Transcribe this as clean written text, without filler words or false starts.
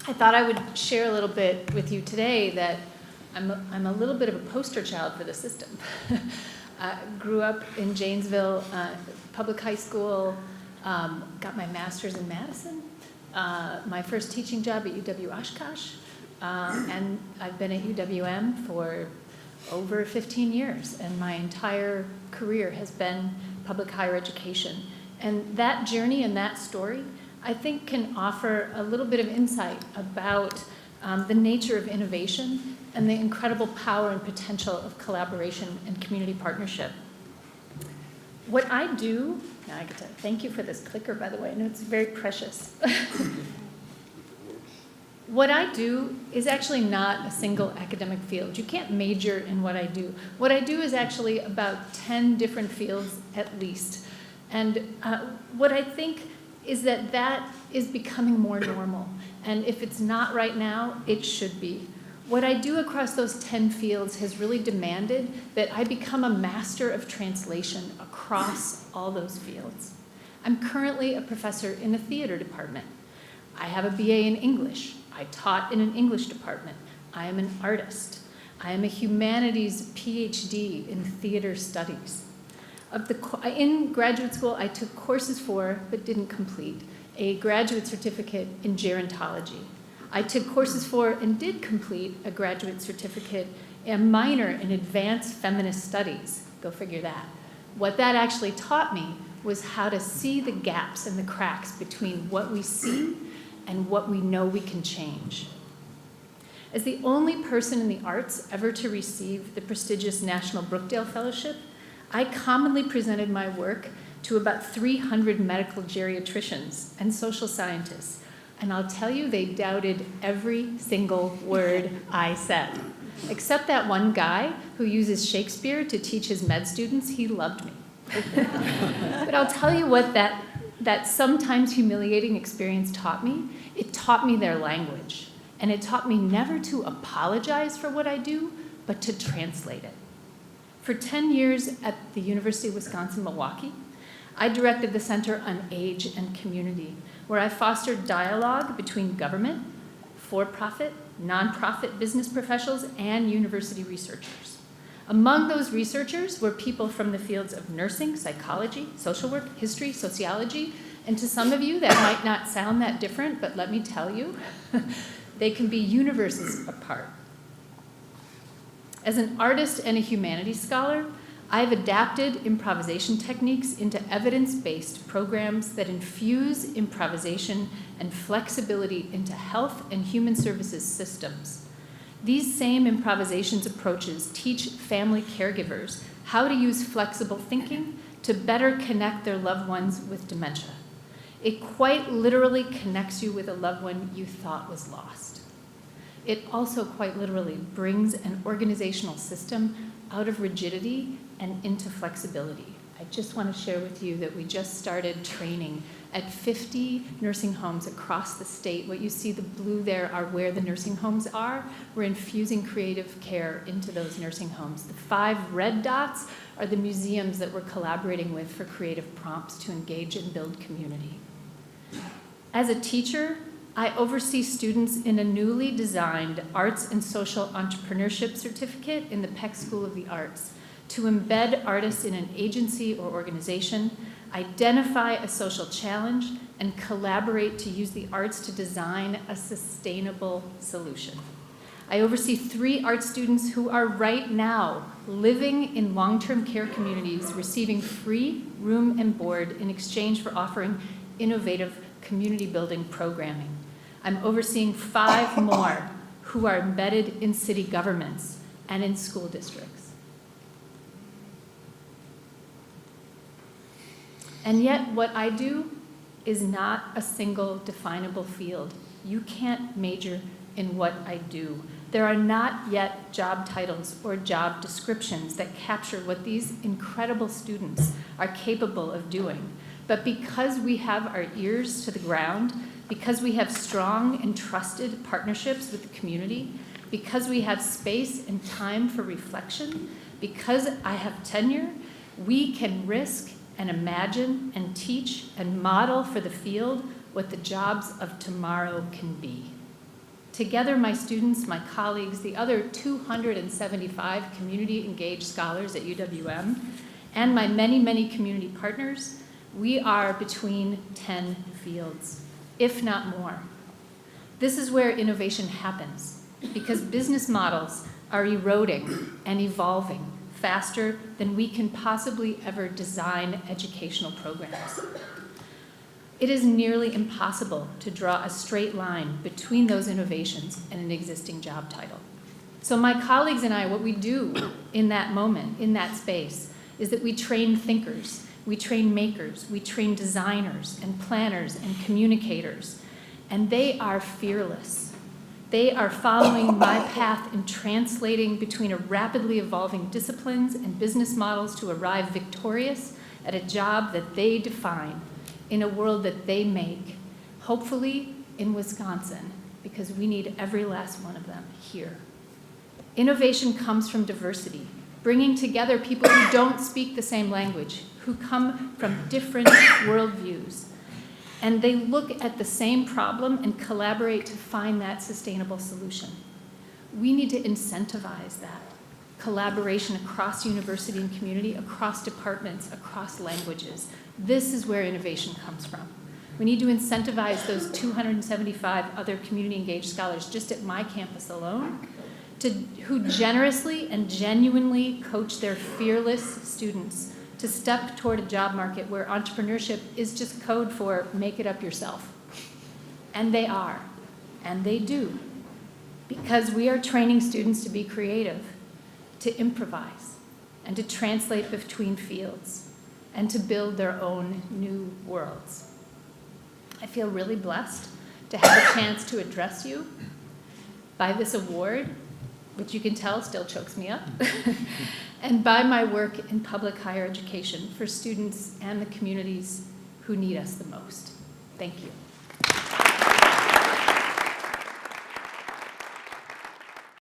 I thought I would share a little bit with you today that I'm a little bit of a poster child for the system. Grew up in Janesville, public high school, got my master's in Madison, my first teaching job at UW-Oshkosh, and I've been at UWM for over 15 years, and my entire career has been public higher education. And that journey and that story, I think, can offer a little bit of insight about the nature of innovation and the incredible power and potential of collaboration and community partnership. What I do, now I get to thank you for this clicker, by the way. I know it's very precious. What I do is actually not a single academic field. You can't major in what I do. What I do is actually about 10 different fields at least. And what I think is that that is becoming more normal. And if it's not right now, it should be. What I do across those 10 fields has really demanded that I become a master of translation across all those fields. I'm currently a professor in the theater department. I have a BA in English. I taught in an English department. I am an artist. I am a humanities PhD in theater studies. In graduate school, I took courses for, but didn't complete, a graduate certificate in gerontology. I took courses for and did complete a graduate certificate, a minor in advanced feminist studies. Go figure that. What that actually taught me was how to see the gaps and the cracks between what we see and what we know we can change. As the only person in the arts ever to receive the prestigious National Brookdale Fellowship, I commonly presented my work to about 300 medical geriatricians and social scientists. And I'll tell you, they doubted every single word I said. Except that one guy who uses Shakespeare to teach his med students, he loved me. But I'll tell you what that sometimes humiliating experience taught me. It taught me their language. And it taught me never to apologize for what I do, but to translate it. For 10 years at the University of Wisconsin-Milwaukee, I directed the Center on Age and Community, where I fostered dialogue between government, for-profit, nonprofit business professionals, and university researchers. Among those researchers were people from the fields of nursing, psychology, social work, history, sociology, and to some of you that might not sound that different, but let me tell you, they can be universes apart. As an artist and a humanities scholar, I've adapted improvisation techniques into evidence-based programs that infuse improvisation and flexibility into health and human services systems. These same improvisations approaches teach family caregivers how to use flexible thinking to better connect their loved ones with dementia. It quite literally connects you with a loved one you thought was lost. It also quite literally brings an organizational system out of rigidity and into flexibility. I just want to share with you that we just started training at 50 nursing homes across the state. What you see, the blue there, are where the nursing homes are. We're infusing creative care into those nursing homes. The 5 red dots are the museums that we're collaborating with for creative prompts to engage and build community. As a teacher, I oversee students in a newly designed Arts and Social Entrepreneurship Certificate in the Peck School of the Arts to embed artists in an agency or organization, identify a social challenge, and collaborate to use the arts to design a sustainable solution. I oversee 3 art students who are right now living in long-term care communities, receiving free room and board in exchange for offering innovative community building programming. I'm overseeing 5 more who are embedded in city governments and in school districts. And yet what I do is not a single definable field. You can't major in what I do. There are not yet job titles or job descriptions that capture what these incredible students are capable of doing. But because we have our ears to the ground, because we have strong and trusted partnerships with the community, because we have space and time for reflection, because I have tenure, we can risk and imagine and teach and model for the field what the jobs of tomorrow can be. Together, my students, my colleagues, the other 275 community-engaged scholars at UWM, and my many, many community partners, we are between 10 fields, if not more. This is where innovation happens, because business models are eroding and evolving faster than we can possibly ever design educational programs. It is nearly impossible to draw a straight line between those innovations and an existing job title. So my colleagues and I, what we do in that moment, in that space, is that we train thinkers, we train makers, we train designers and planners and communicators, and they are fearless. They are following my path in translating between a rapidly evolving disciplines and business models to arrive victorious at a job that they define in a world that they make, hopefully in Wisconsin, because we need every last one of them here. Innovation comes from diversity, bringing together people who don't speak the same language, who come from different worldviews, and they look at the same problem and collaborate to find that sustainable solution. We need to incentivize that collaboration across university and community, across departments, across languages. This is where innovation comes from. We need to incentivize those 275 other community-engaged scholars just at my campus alone who generously and genuinely coach their fearless students to step toward a job market where entrepreneurship is just code for make it up yourself. And they are, and they do, because we are training students to be creative, to improvise, and to translate between fields, and to build their own new worlds. I feel really blessed to have a chance to address you by this award, which you can tell still chokes me up, and by my work in public higher education for students and the communities who need us the most. Thank you.